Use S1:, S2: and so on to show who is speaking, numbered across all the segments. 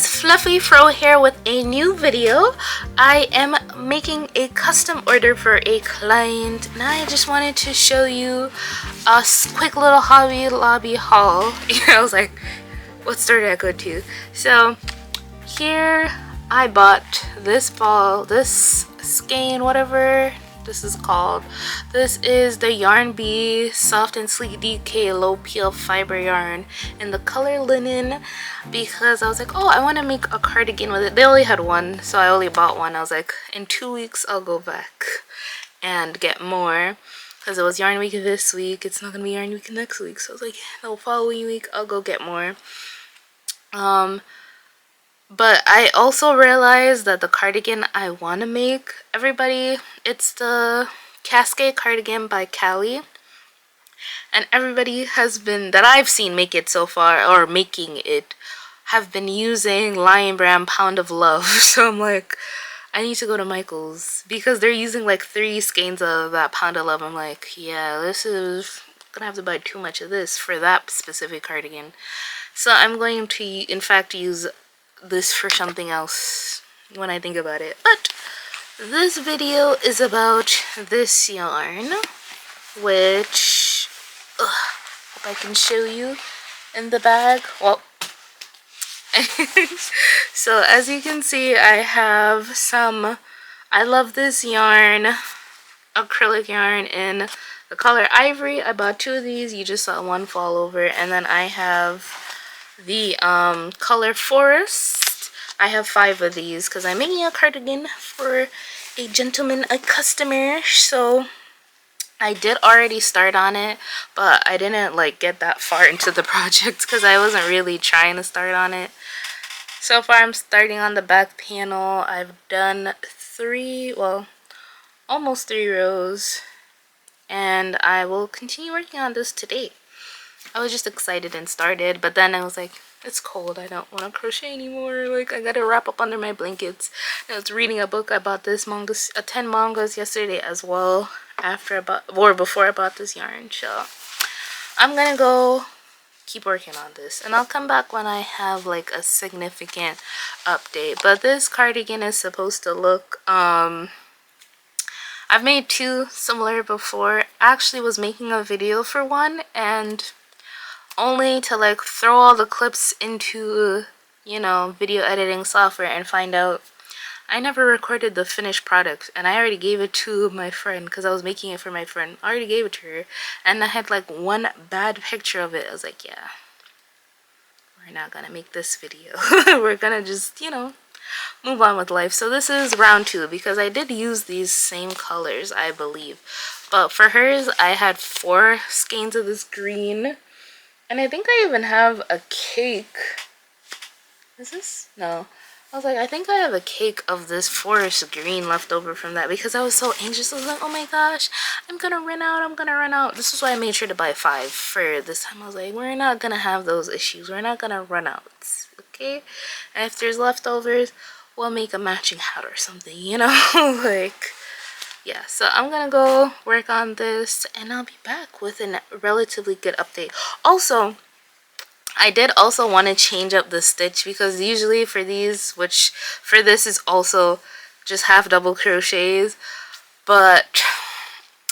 S1: guys, Fluffy Fro here with a new video. I am making a custom order for a client and I just wanted to show you a quick little Hobby Lobby haul. I was like, what store did I go to? So here I bought this ball, this skein, whatever this is called. This is the Yarn Bee Soft and Sleek DK Low Peel Fiber Yarn in the color linen, because I was like, oh, I want to make a cardigan with it. They only had one, so I only bought one. I was like, in 2 weeks I'll go back and get more, because it was Yarn Week this week. It's not gonna be Yarn Week next week, so I was like, the following week I'll go get more. But I also realized that the cardigan I want to make, everybody, it's the Cascade cardigan by Callie. And everybody has been, that I've seen make it so far, or making it, have been using Lion Brand Pound of Love. So I'm like, I need to go to Michael's, because they're using like 3 skeins of that Pound of Love. I'm like, yeah, this is, gonna have to buy too much of this for that specific cardigan. So I'm going to, in fact, use this for something else when I think about it. But this video is about this yarn, which hope I can show you in the bag. Well, so as you can see, I have some, I love this yarn, acrylic yarn in the color ivory. I bought 2 of these. You just saw one fall over. And then I have the color forest. I have 5 of these because I'm making a cardigan for a gentleman, a customer. So I did already start on it, but I didn't like get that far into the project because I wasn't really trying to start on it. So far I'm starting on the back panel. I've done 3, well, almost 3 rows, and I will continue working on this today. I was just excited and started, but then I was like, it's cold, I don't want to crochet anymore. Like, I gotta wrap up under my blankets. I was reading a book. I bought this manga, 10 mangas yesterday as well, after I bought, or before I bought this yarn. So I'm gonna go keep working on this, and I'll come back when I have like a significant update. But this cardigan is supposed to look, I've made 2 similar before. I actually was making a video for one, and only to like throw all the clips into, you know, video editing software and find out I never recorded the finished product. And I already gave it to my friend because I was making it for my friend. I already gave it to her, and I had like one bad picture of it. I was like, yeah, we're not gonna make this video. We're gonna just, you know, move on with life. So this is round 2, because I did use these same colors, I believe. But for hers, I had 4 skeins of this green. And I think I even have a cake. Is this? No. I was like, I think I have a cake of this forest green left over from that, because I was so anxious. I was like, oh my gosh, I'm gonna run out, I'm gonna run out. This is why I made sure to buy 5 for this time. I was like, we're not gonna have those issues. We're not gonna run out, okay? And if there's leftovers, we'll make a matching hat or something, you know? Like, yeah, so I'm gonna go work on this, and I'll be back with a relatively good update. Also, I did also want to change up the stitch, because usually for these, which for this is also just half double crochets, but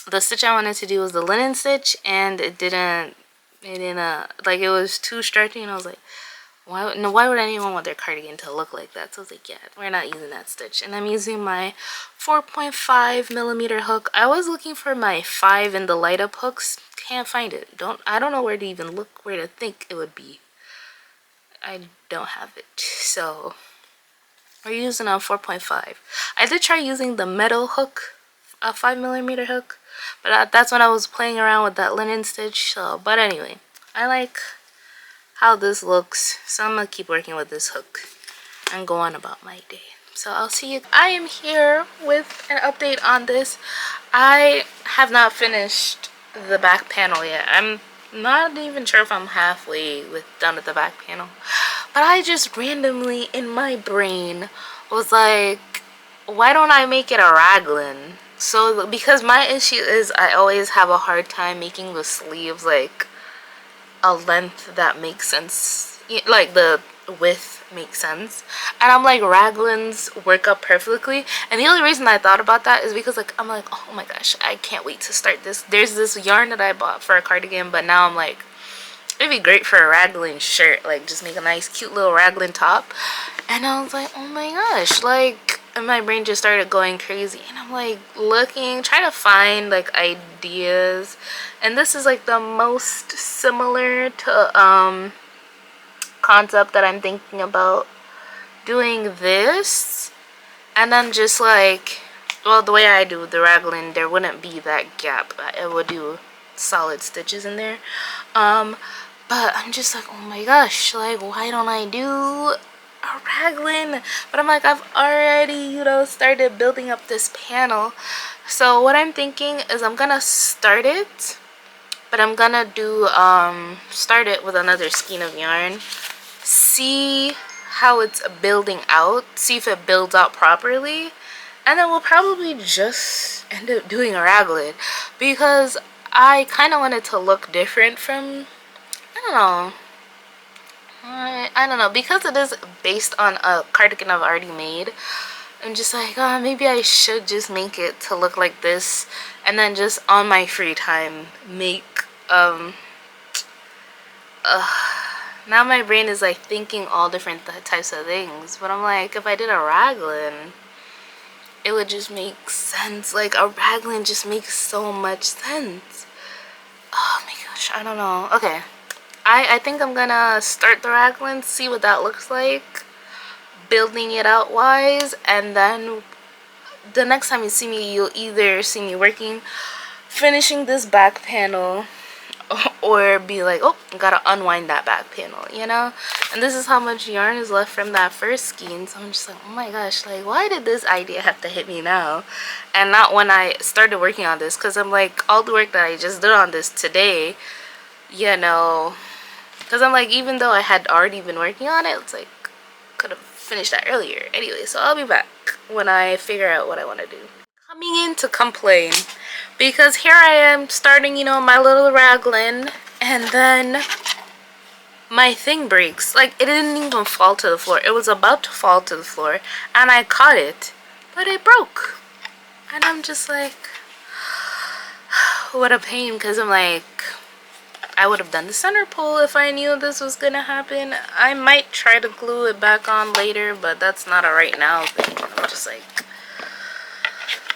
S1: the stitch I wanted to do was the linen stitch, and it didn't like, it was too stretchy, and I was like, why would anyone want their cardigan to look like that? So I was like, yeah, we're not using that stitch. And I'm using my 4.5mm hook. I was looking for my 5 in the light up hooks. Can't find it. I don't know where to even look, where to think it would be. I don't have it. So we're using a 4.5. I did try using the metal hook, a 5mm hook, but that's when I was playing around with that linen stitch. So, but anyway, I like how this looks, so I'm gonna keep working with this hook and go on about my day. So I'll see you. I am here with an update on this. I have not finished the back panel yet. I'm not even sure if I'm halfway done with the back panel, but I just randomly in my brain was like, why don't I make it a raglan? So because my issue is I always have a hard time making the sleeves like a length that makes sense, like the width makes sense, and I'm like raglans work up perfectly. And the only reason I thought about that is because like I'm like, oh my gosh, I can't wait to start this. There's this yarn that I bought for a cardigan, but now I'm like, it'd be great for a raglan shirt, like just make a nice cute little raglan top. And I was like, oh my gosh, like, and my brain just started going crazy, and I'm like looking, trying to find like ideas, and this is like the most similar to concept that I'm thinking about doing this. And then just like, well, the way I do the raglan, there wouldn't be that gap. It would do solid stitches in there. But I'm just like, oh my gosh, like, why don't I do a raglan? But I'm like, I've already, you know, started building up this panel. So what I'm thinking is I'm gonna start it, but I'm gonna do start it with another skein of yarn, see how it's building out, see if it builds out properly, and then we'll probably just end up doing a raglan, because I kind of want it to look different from, I don't know, I don't know, because it is based on a cardigan I've already made. I'm just like, oh, maybe I should just make it to look like this, and then just on my free time make now my brain is like thinking all different types of things, but I'm like, if I did a raglan, it would just make sense. Like, a raglan just makes so much sense. Oh my gosh, I don't know. Okay, I think I'm gonna start the raglan, see what that looks like, building it out wise, and then the next time you see me, you'll either see me finishing this back panel, or be like, oh, gotta unwind that back panel, you know. And this is how much yarn is left from that first skein, so I'm just like, oh my gosh, like, why did this idea have to hit me now and not when I started working on this? Because I'm like, all the work that I just did on this today, you know, because I'm like, even though I had already been working on it, it's like, could have finished that earlier. Anyway, so I'll be back when I figure out what I want to do. Coming in to complain, because here I am starting, you know, my little raglan, and then my thing breaks. Like, it didn't even fall to the floor. It was about to fall to the floor, and I caught it, but it broke. And I'm just like, what a pain, because I'm like, I would have done the center pull if I knew this was gonna happen. I might try to glue it back on later, but that's not a right now thing. I'm just like,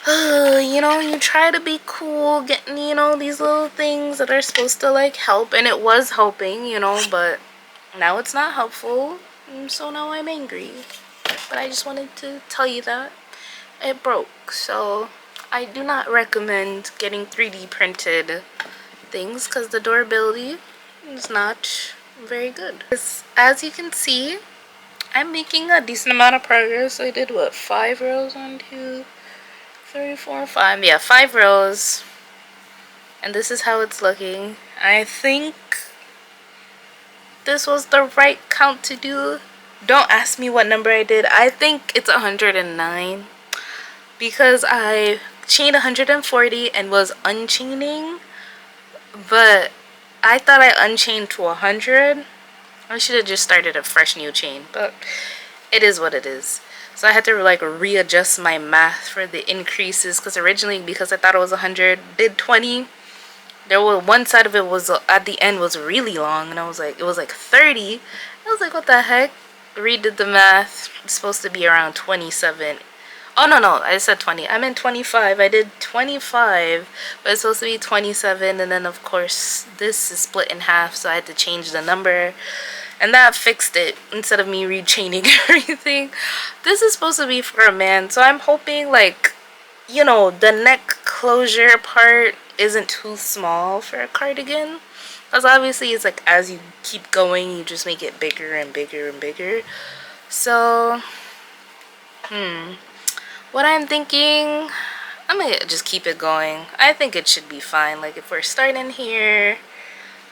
S1: you know, you try to be cool, getting, you know, these little things that are supposed to like help, and it was helping, you know, but now it's not helpful, and so now I'm angry. But I just wanted to tell you that it broke. So I do not recommend getting 3D printed things, because the durability is not very good. As you can see, I'm making a decent amount of progress. I did what, 5 rows? 1, 2, 3, 4, 5. Yeah, 5 rows. And this is how it's looking. I think this was the right count to do. Don't ask me what number I did. I think it's 109, because I chained 140 and was unchaining, but I thought I unchained to 100. I should have just started a fresh new chain, but it is what it is. So I had to like readjust my math for the increases, because originally, because I thought it was 100, did 20. There was one side of it was at the end was really long, and I was like, it was like 30. I was like, what the heck? Redid the math. It's supposed to be around 27. Oh no, I said 20. I meant 25. I did 25, but it's supposed to be 27, and then of course this is split in half, so I had to change the number. And that fixed it, instead of me rechaining everything. This is supposed to be for a man, so I'm hoping, like, you know, the neck closure part isn't too small for a cardigan. Because obviously it's like, as you keep going, you just make it bigger and bigger and bigger. So, what I'm thinking, I'm gonna just keep it going. I think it should be fine. Like, if we're starting here,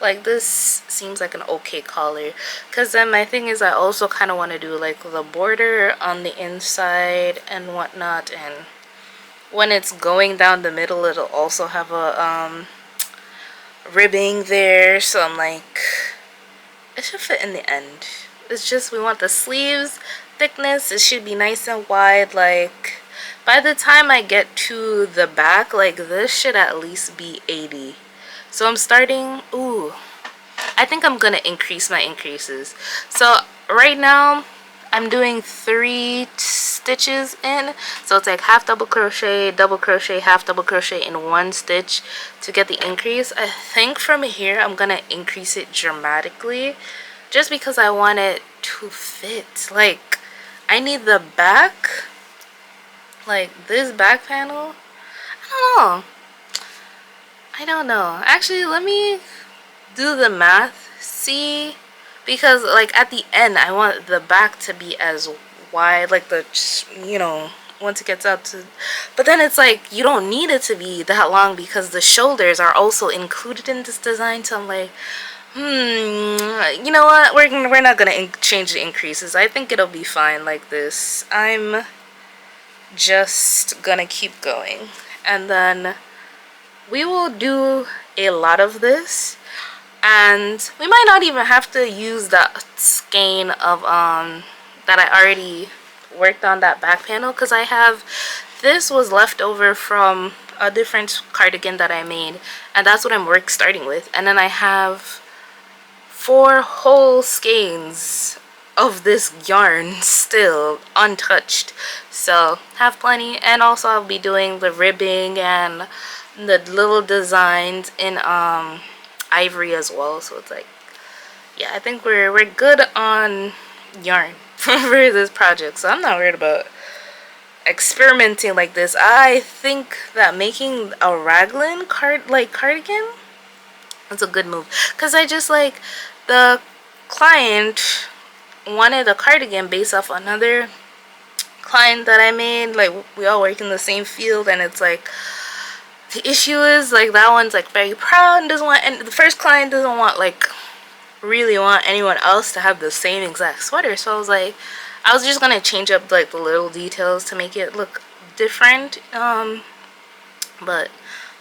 S1: like, this seems like an okay collar. Because then my thing is, I also kind of want to do like the border on the inside and whatnot, and when it's going down the middle, it'll also have a ribbing there. So I'm like, it should fit in the end. It's just we want the sleeves thickness, it should be nice and wide. Like by the time I get to the back, like this should at least be 80. So I'm starting, ooh, I think I'm gonna increase my increases. So right now I'm doing 3 stitches in, so it's like half double crochet, half double crochet in 1 stitch to get the increase. I think from here I'm gonna increase it dramatically just because I want it to fit. Like I need the back, like this back panel. I don't know. Actually, let me do the math, see, because like at the end I want the back to be as wide, like the, you know, once it gets up to, but then it's like you don't need it to be that long because the shoulders are also included in this design. So I'm like, you know what, we're not gonna change the increases. I think it'll be fine like this. I'm just gonna keep going, and then we will do a lot of this, and we might not even have to use that skein of that I already worked on that back panel, because I have, this was left over from a different cardigan that I made, and that's what I'm starting with. And then I have 4 whole skeins of this yarn still untouched, so have plenty. And also I'll be doing the ribbing and the little designs in ivory as well. So it's like, yeah, I think we're good on yarn for this project, so I'm not worried about experimenting like this. I think that making a raglan cardigan, that's a good move, because I just like, the client wanted a cardigan based off another client that I made. Like we all work in the same field, and it's like the issue is like that one's like very proud and doesn't want, and the first client doesn't want, like really want anyone else to have the same exact sweater. So I was like, I was just gonna change up like the little details to make it look different, but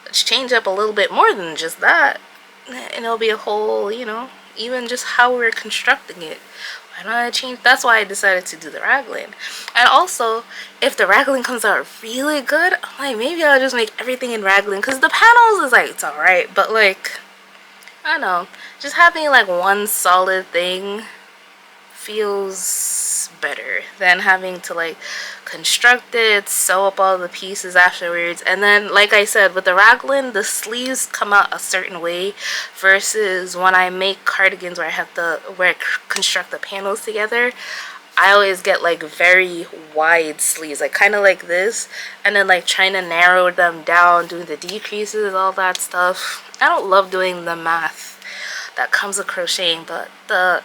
S1: let's change up a little bit more than just that, and it'll be a whole, you know, even just how we're constructing it. Why don't I change? That's why I decided to do the raglan. And also, if the raglan comes out really good, I'm like, maybe I'll just make everything in raglan, because the panels is like, it's alright, but like, I don't know, just having like one solid thing feels better than having to like construct it, sew up all the pieces afterwards. And then like I said, with the raglan, the sleeves come out a certain way versus when I make cardigans where I have to construct the panels together. I always get like very wide sleeves, like kind of like this, and then like trying to narrow them down, doing the decreases, all that stuff. I don't love doing the math that comes with crocheting, but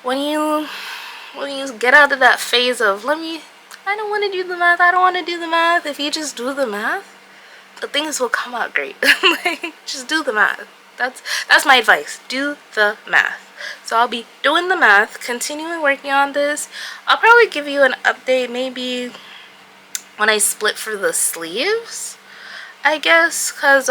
S1: when you get out of that phase of I don't want to do the math, if you just do the math, the things will come out great. Like, just do the math. That's my advice. Do the math. So I'll be doing the math, continuing working on this. I'll probably give you an update maybe when I split for the sleeves, I guess, because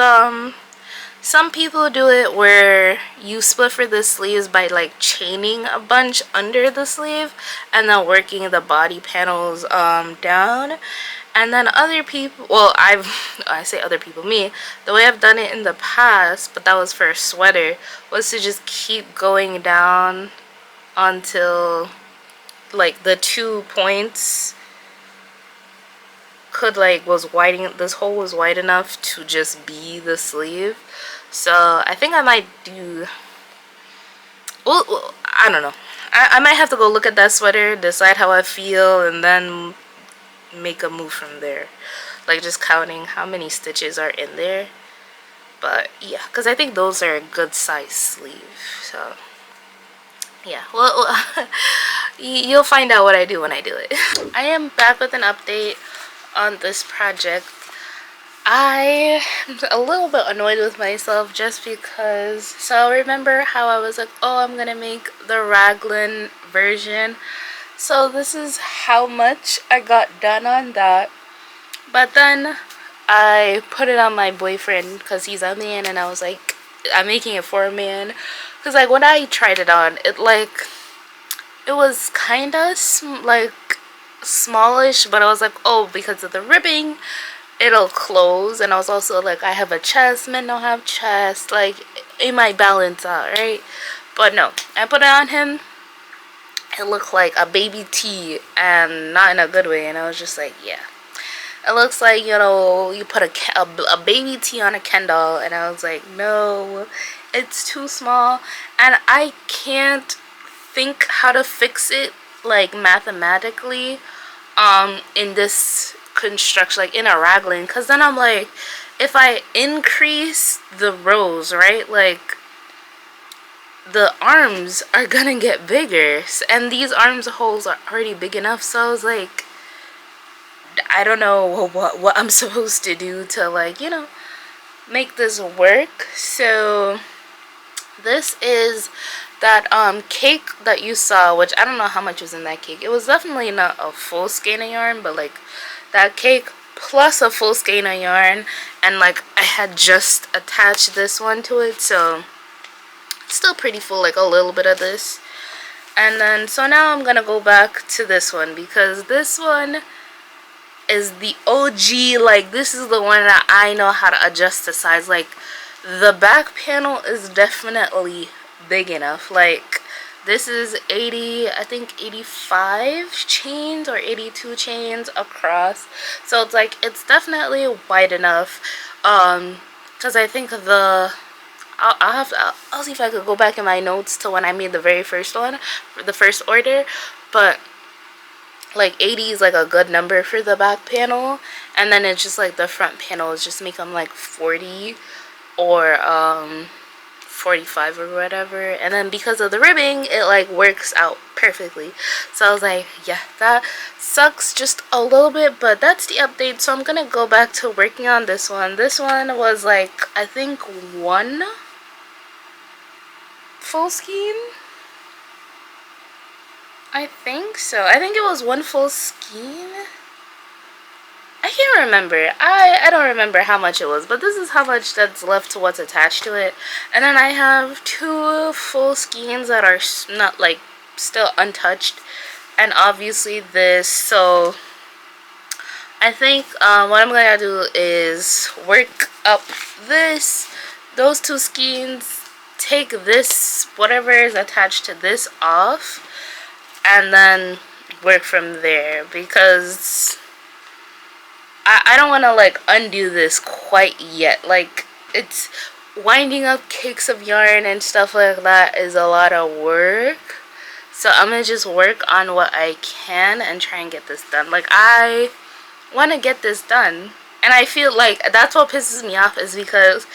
S1: some people do it where you split for the sleeves by like chaining a bunch under the sleeve and then working the body panels down. And then other people, well, I say other people, me, the way I've done it in the past, but that was for a sweater, was to just keep going down until like the 2 points could like was wide, this hole was wide enough to just be the sleeve. So I think I might do, well, I don't know, I might have to go look at that sweater, decide how I feel, and then make a move from there, like just counting how many stitches are in there. But yeah, because I think those are a good size sleeve. So yeah, well, you'll find out what I do when I do it. I am back with an update on this project. I'm a little bit annoyed with myself just because, so remember how I was like, oh, I'm gonna make the raglan version. So this is how much I got done on that. But then I put it on my boyfriend because he's a man, and I was like, I'm making it for a man. Because like when I tried it on, it was kind of like smallish, but I was like, oh, because of the ribbing it'll close. And I was also like, I have a chest, men don't have chest, like it might balance out, right? But no, I put it on him, it looked like a baby T, and not in a good way. And I was just like, yeah, it looks like, you know, you put a baby T on a Ken doll. And I was like, no, it's too small, and I can't think how to fix it like mathematically in this construction, like in a raglan, because then I'm like, if I increase the rows, right, like the arms are gonna get bigger, and these arms holes are already big enough. So I was like, I don't know what I'm supposed to do to, like, you know, make this work. So this is that cake that you saw, which I don't know how much was in that cake. It was definitely not a full skein of yarn, but like that cake plus a full skein of yarn, and like I had just attached this one to it, so it's still pretty full, like a little bit of this. And then so now I'm gonna go back to this one, because this one is the OG. Like, this is the one that I know how to adjust the size. Like, the back panel is definitely big enough. Like, this is 80, I think 85 chains or 82 chains across. So it's like, it's definitely wide enough. Because I think I'll see if I could go back in my notes to when I made the very first one, the first order. But like 80 is like a good number for the back panel, and then it's just like the front panel is just make them like 40 or 45 or whatever. And then because of the ribbing, it like works out perfectly. So I was like, yeah, that sucks just a little bit, but that's the update. So I'm gonna go back to working on this one. This one was like, I think one full skein, I think so. I think it was one full skein. I can't remember. I don't remember how much it was, but this is how much that's left to what's attached to it. And then I have 2 full skeins that are not like still untouched, and obviously this. So I think what I'm gonna do is work up those 2 skeins, take this, whatever is attached to this, off, and then work from there, because I don't want to like undo this quite yet. Like, it's winding up cakes of yarn and stuff like that is a lot of work. So I'm gonna just work on what I can and try and get this done. Like, I want to get this done, and I feel like that's what pisses me off, is because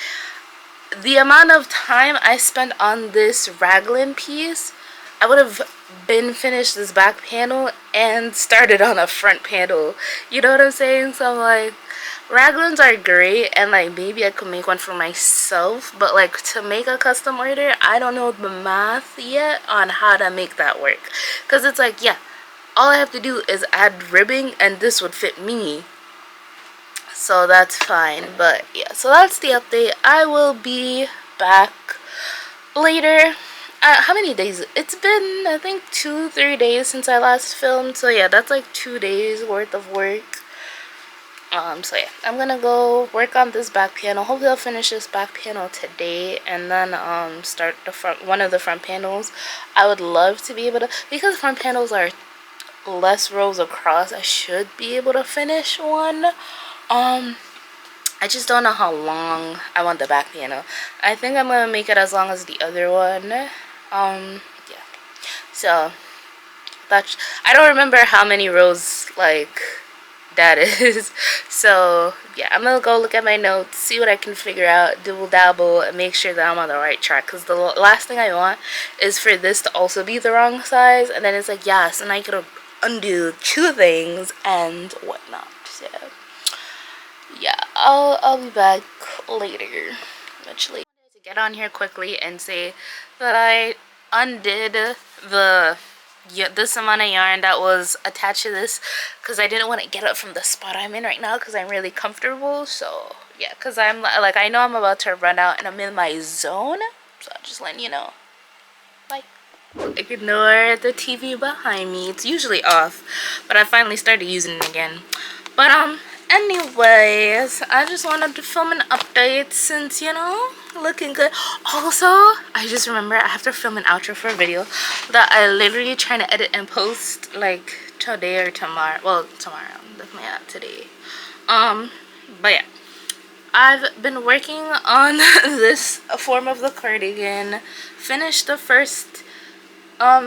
S1: the amount of time I spent on this raglan piece, I would have been finished this back panel and started on a front panel. You know what I'm saying? So I'm like, raglans are great, and like maybe I could make one for myself, but like to make a custom order, I don't know the math yet on how to make that work. Because it's like, yeah, all I have to do is add ribbing and this would fit me. So that's fine. But yeah, so that's the update. I will be back later. How many days? It's been, I think, 2-3 days since I last filmed. So yeah, that's like 2 days worth of work. So yeah, I'm gonna go work on this back panel. Hopefully I'll finish this back panel today, and then start one of the front panels. I would love to be able to, because front panels are less rows across, I should be able to finish one. I just don't know how long I want the back panel. I think I'm gonna make it as long as the other one. Yeah. So that's, I don't remember how many rows like that is. So yeah, I'm gonna go look at my notes, see what I can figure out, double dabble, and make sure that I'm on the right track. Because the last thing I want is for this to also be the wrong size, and then it's like, yes, and I gotta undo 2 things and whatnot. So yeah, I'll be back later, much later. To get on here quickly and say that I undid this amount of yarn that was attached to this, because I didn't want to get up from the spot I'm in right now, because I'm really comfortable. So Yeah, because I'm like, I know I'm about to run out and I'm in my zone, so I'm just letting you know. Like, ignore the TV behind me. It's usually off, but I finally started using it again. But anyways, I just wanted to film an update since, you know, looking good. Also, I just remember I have to film an outro for a video that I literally trying to edit and post like today or tomorrow. Well, tomorrow, definitely not today. But yeah, I've been working on this form of the cardigan, finished the first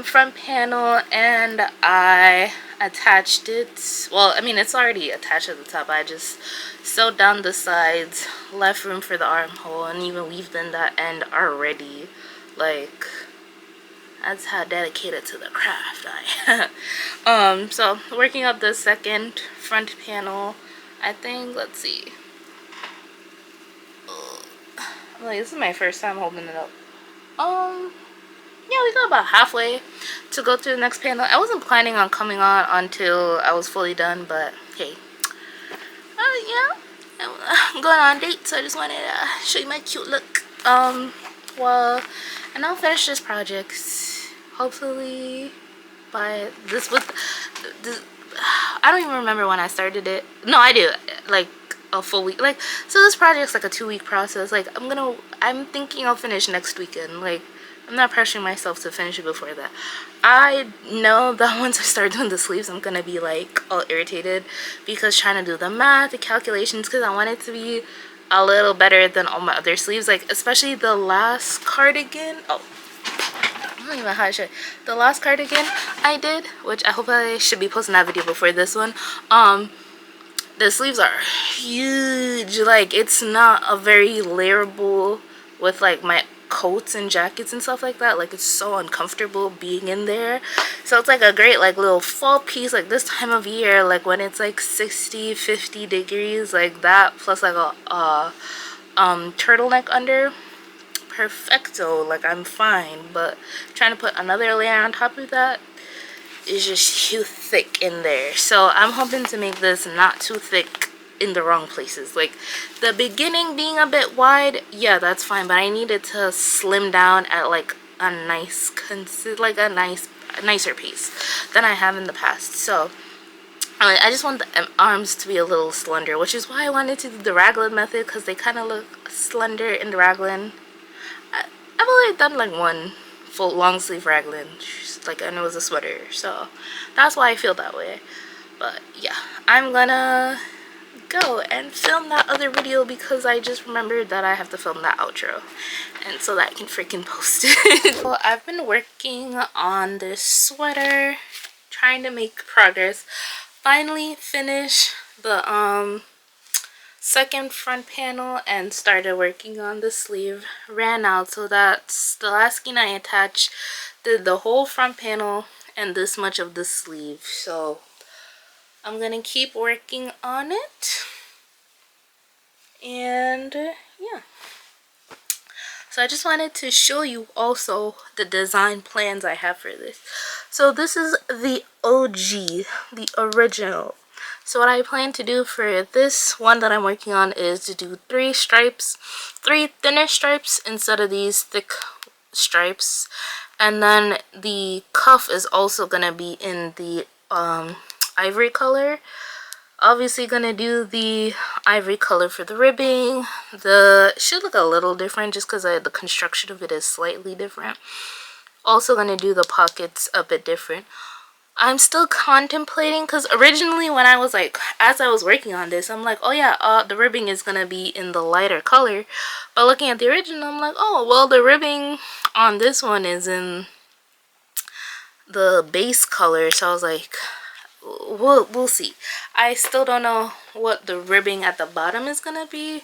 S1: front panel, and I attached it. Well, I mean, it's already attached at the top. I just sewed down the sides, left room for the armhole, and even weaved in that end already. Like, that's how dedicated to the craft I am. So working up the second front panel, I think, let's see, like, this is my first time holding it up. Yeah, we got about halfway to go to the next panel. I wasn't planning on coming on until I was fully done, but hey, yeah, I'm going on a date, so I just wanted to show you my cute look. Well, and I'll finish this project hopefully by this was this, I don't even remember when I started it. No, I do, like a full week. Like, so this project's like a 2-week process. Like, I'm thinking I'll finish next weekend. Like, I'm not pressuring myself to finish it before that. I know that once I start doing the sleeves, I'm gonna be like all irritated because trying to do the math, the calculations, because I want it to be a little better than all my other sleeves. Like, especially the last cardigan. Oh, I don't even know how to show it. The last cardigan I did, which I hope I should be posting that video before this one. The sleeves are huge. Like, it's not a very layerable with like my coats and jackets and stuff like that. Like, it's so uncomfortable being in there. So it's like a great like little fall piece, like this time of year, like when it's like 60-50 degrees, like that, plus like a turtleneck under. Perfecto. Like, I'm fine. But trying to put another layer on top of that is just too thick in there. So I'm hoping to make this not too thick in the wrong places. Like, the beginning being a bit wide, yeah, that's fine, but I need it to slim down at like a nice nicer piece than I have in the past. So I just want the arms to be a little slender, which is why I wanted to do the raglan method, because they kind of look slender in the raglan. I've only done like one full long sleeve raglan, like, and it was a sweater, so that's why I feel that way. But yeah, I'm gonna go and film that other video because I just remembered that I have to film that outro, and so that I can freaking post it. Well, I've been working on this sweater, trying to make progress. Finally finish the second front panel and started working on the sleeve. Ran out, so that's the last skein I attached. Did the whole front panel and this much of the sleeve. So I'm gonna keep working on it, and yeah. So I just wanted to show you also the design plans I have for this. So this is the OG, the original. So what I plan to do for this one that I'm working on is to do 3 stripes, 3 thinner stripes instead of these thick stripes. And then the cuff is also gonna be in the ivory color. Obviously gonna do the ivory color for the ribbing. The should look a little different just because the construction of it is slightly different. Also gonna do the pockets a bit different. I'm still contemplating, because originally when I was like, as I was working on this, I'm like, oh yeah, the ribbing is gonna be in the lighter color. But looking at the original, I'm like, oh well, the ribbing on this one is in the base color. So I was like, we'll see. I still don't know what the ribbing at the bottom is gonna be,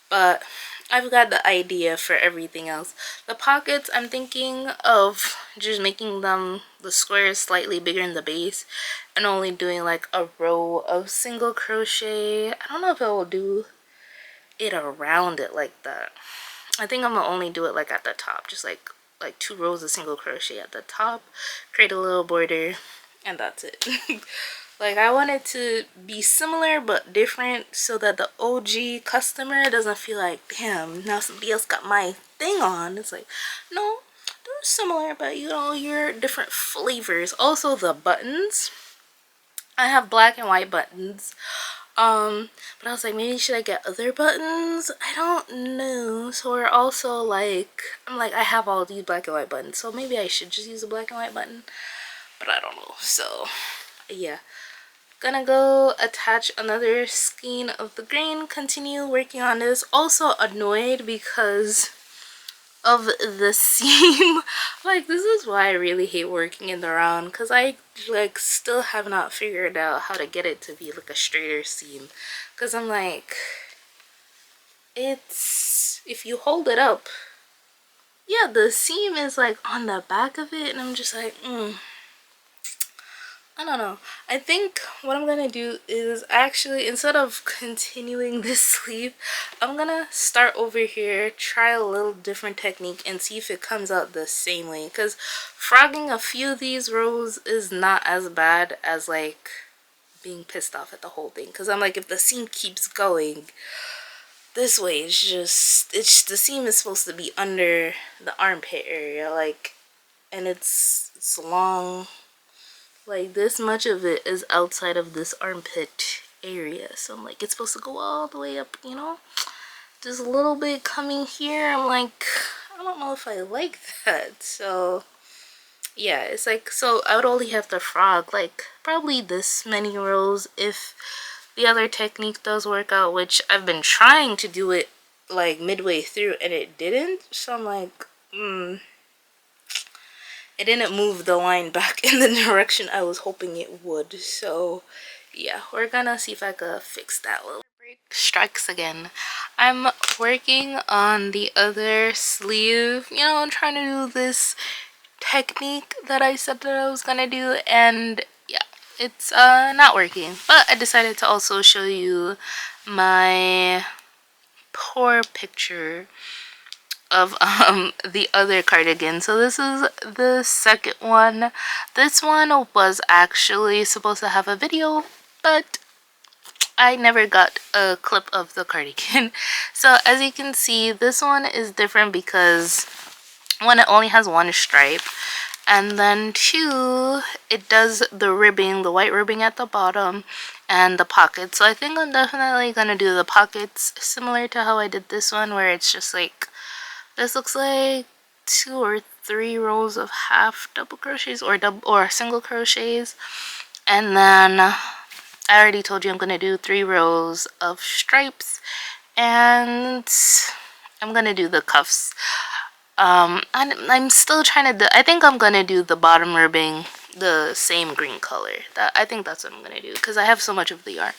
S1: but I've got the idea for everything else. The pockets, I'm thinking of just making them the squares slightly bigger in the base and only doing like a row of single crochet. I don't know if I will do it around it like that. I think I'm gonna only do it like at the top, just like 2 rows of single crochet at the top, create a little border, and that's it. Like, I want it to be similar but different so that the OG customer doesn't feel like, damn, now somebody else got my thing on. It's like, no, they're similar, but you know, you're different flavors. Also, the buttons. I have black and white buttons. But I was like, maybe should I get other buttons? I don't know. So we're also like, I'm like, I have all these black and white buttons, so maybe I should just use a black and white button. But I don't know. So yeah, gonna go attach another skein of the green, continue working on this. Also annoyed because of the seam. Like, this is why I really hate working in the round, because I like still have not figured out how to get it to be like a straighter seam. Because I'm like, it's, if you hold it up, yeah, the seam is like on the back of it, and I'm just like, I don't know. I think what I'm gonna do is actually, instead of continuing this sleeve, I'm gonna start over here, try a little different technique, and see if it comes out the same way. Because frogging a few of these rows is not as bad as like being pissed off at the whole thing. Because I'm like, if the seam keeps going this way, it's the seam is supposed to be under the armpit area, like, and it's long. Like, this much of it is outside of this armpit area. So I'm like, it's supposed to go all the way up, you know? Just a little bit coming here. I'm like, I don't know if I like that. So yeah, it's like, so I would only have to frog like probably this many rows if the other technique does work out, which I've been trying to do it like midway through and it didn't. So I'm like, it didn't move the line back in the direction I was hoping it would. So yeah, we're gonna see if I could fix that little break. Strikes again. I'm working on the other sleeve, you know, I'm trying to do this technique that I said that I was gonna do, and yeah, it's not working. But I decided to also show you my poor picture of the other cardigan. So this is the second one. This one was actually supposed to have a video, but I never got a clip of the cardigan. So as you can see, this one is different because one, it only has one stripe, and then two, it does the ribbing, the white ribbing at the bottom, and the pockets. So I think I'm definitely gonna do the pockets similar to how I did this one, where it's just like, this looks like 2 or 3 rows of half double crochets or single crochets, and then I already told you I'm gonna do 3 rows of stripes, and I'm gonna do the cuffs. I'm still trying to I think I'm gonna do the bottom ribbing the same green color. I think that's what I'm gonna do because I have so much of the yarn,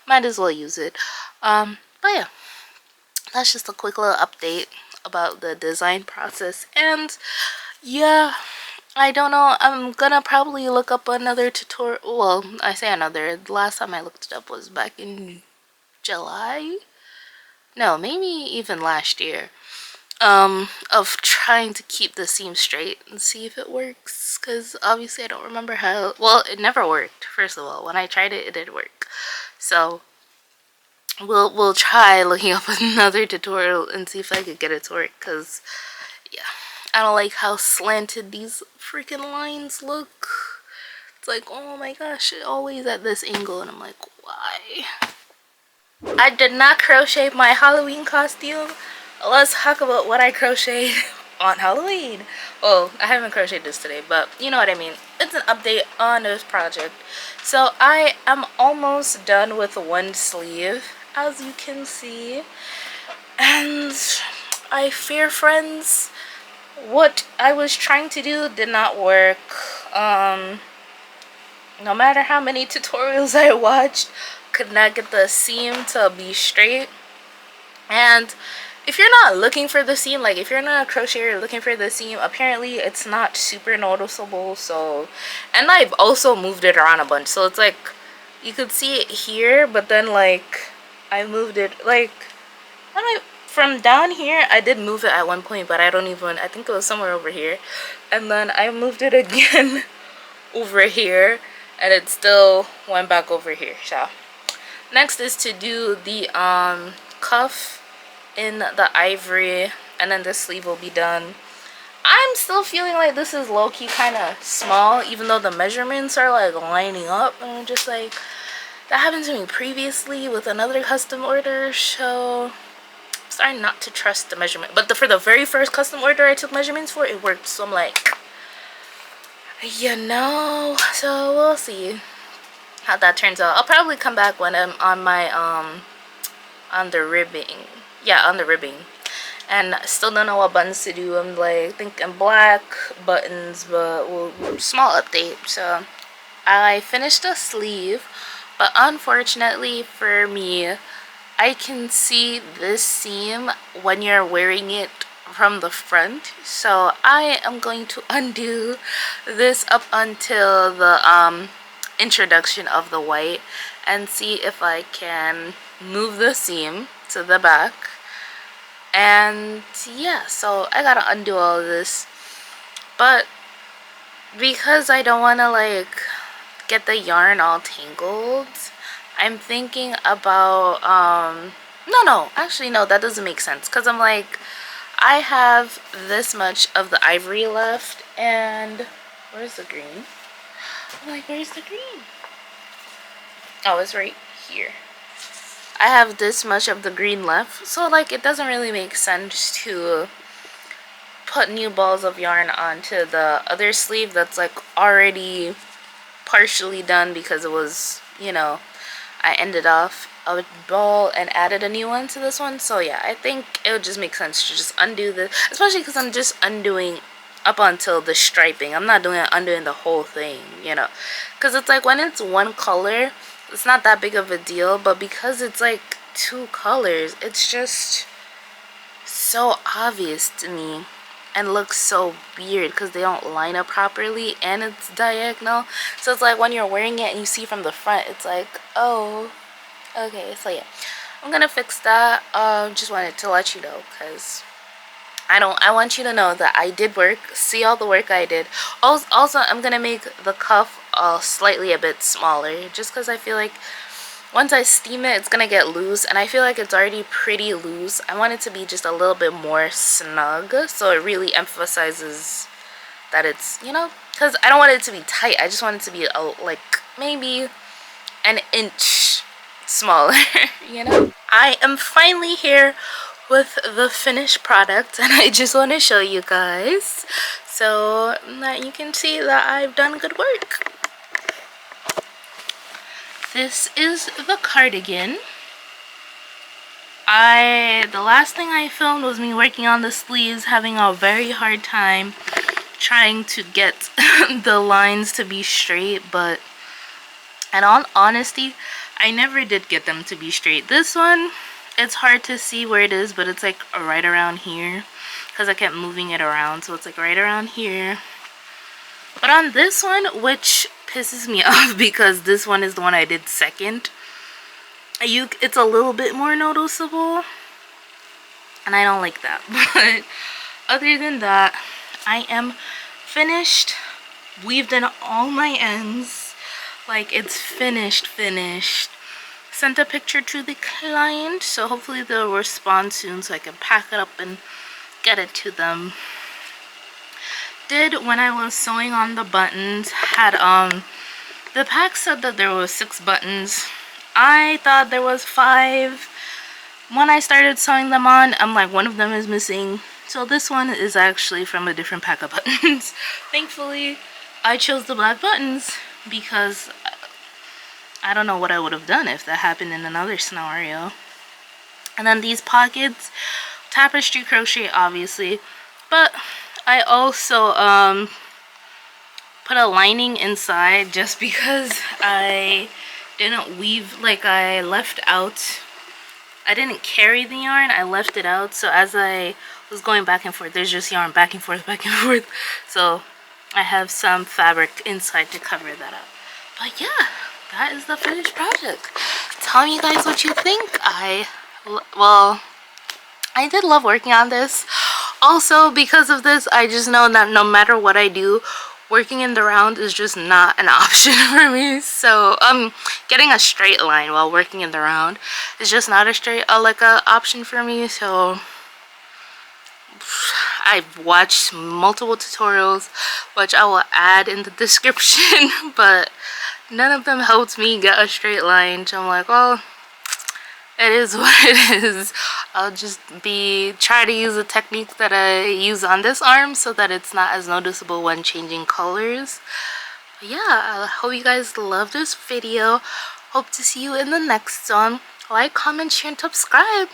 S1: might as well use it. But yeah, that's just a quick little update about the design process. And yeah, I don't know, I'm gonna probably look up another tutorial. Well, I say another, the last time I looked it up was back in July, no, maybe even last year, of trying to keep the seam straight and see if it works, because obviously I don't remember how. Well, it never worked. First of all, when I tried it, it didn't work. So we'll try looking up another tutorial and see if I could get it to work, because yeah, I don't like how slanted these freaking lines look. It's like, oh my gosh, it always at this angle, and I'm like, why? I did not crochet my Halloween costume. Let's talk about what I crocheted on Halloween. Well, I haven't crocheted this today, but you know what I mean. It's an update on this project. So I am almost done with one sleeve, as you can see. And I fear, friends, what I was trying to do did not work. No matter how many tutorials I watched, could not get the seam to be straight. And if you're not looking for the seam, like if you're not a crocheter looking for the seam, apparently it's not super noticeable. So, and I've also moved it around a bunch, so it's like you could see it here, but then like I moved it like from down here. I did move it at one point, but I think it was somewhere over here, and then I moved it again over here, and it still went back over here. So next is to do the cuff in the ivory, and then the sleeve will be done. I'm still feeling like this is low-key kind of small, even though the measurements are like lining up, and I'm just like, that happened to me previously with another custom order, so I'm starting not to trust the measurement. But for the very first custom order I took measurements for, it worked. So I'm like, you know, so we'll see how that turns out. I'll probably come back when I'm on my on the ribbing. Yeah, on the ribbing. And I still don't know what buttons to do. I'm like thinking black buttons, but small update. So I finished the sleeve, but unfortunately for me, I can see this seam when you're wearing it from the front. So I am going to undo this up until the introduction of the white and see if I can move the seam to the back. And yeah, so I gotta undo all of this, but because I don't want to like get the yarn all tangled, I'm thinking about no, actually no, that doesn't make sense, because I'm like, I have this much of the ivory left, and where's the green? I'm like, where's the green? Oh, it's right here. I have this much of the green left, so like it doesn't really make sense to put new balls of yarn onto the other sleeve that's like already partially done, because it was, you know, I ended off a ball and added a new one to this one. So yeah, I think it would just make sense to just undo this, especially because I'm just undoing up until the striping. I'm not undoing the whole thing, you know, because it's like when it's one color, it's not that big of a deal, but because it's like two colors, it's just so obvious to me and looks so weird because they don't line up properly and it's diagonal. So it's like when you're wearing it and you see from the front, it's like, oh, okay. So yeah, I'm gonna fix that. Just wanted to let you know, because I want you to know that I did work, see all the work I did. Also I'm gonna make the cuff slightly a bit smaller, just because I feel like once I steam it, it's gonna get loose, and I feel like it's already pretty loose. I want it to be just a little bit more snug, so it really emphasizes that it's, you know, because I don't want it to be tight. I just want it to be like maybe an inch smaller, you know. I am finally here with the finished product, and I just want to show you guys so that you can see that I've done good work. This is the cardigan. The last thing I filmed was me working on the sleeves, having a very hard time trying to get the lines to be straight, but in all honesty, I never did get them to be straight. This one, it's hard to see where it is, but it's like right around here, because I kept moving it around, so it's like right around here. But on this one, which pisses me off because this one is the one I did second, it's a little bit more noticeable, and I don't like that. But other than that, I am finished. Weaved in all my ends, like it's finished. Sent a picture to the client, so hopefully they'll respond soon so I can pack it up and get it to them. Did when I was sewing on the buttons, had the pack said that there was 6 buttons. I thought there was 5. When I started sewing them on, I'm like, one of them is missing. So this one is actually from a different pack of buttons. Thankfully, I chose the black buttons because I don't know what I would have done if that happened in another scenario. And then these pockets, tapestry crochet obviously, but I also put a lining inside just because I didn't weave, like I left out, I didn't carry the yarn, I left it out, so as I was going back and forth, there's just yarn back and forth, so I have some fabric inside to cover that up. But yeah, that is the finished project. Tell me guys what you think. Well, I did love working on this. Also, because of this, I just know that no matter what I do, working in the round is just not an option for me. So getting a straight line while working in the round is just not a straight like a option for me. So I've watched multiple tutorials, which I will add in the description, but none of them helped me get a straight line. So I'm like, well, it is what it is. I'll just try to use the technique that I use on this arm so that it's not as noticeable when changing colors. But yeah, I hope you guys love this video. Hope to see you in the next one. Like, comment, share, and subscribe.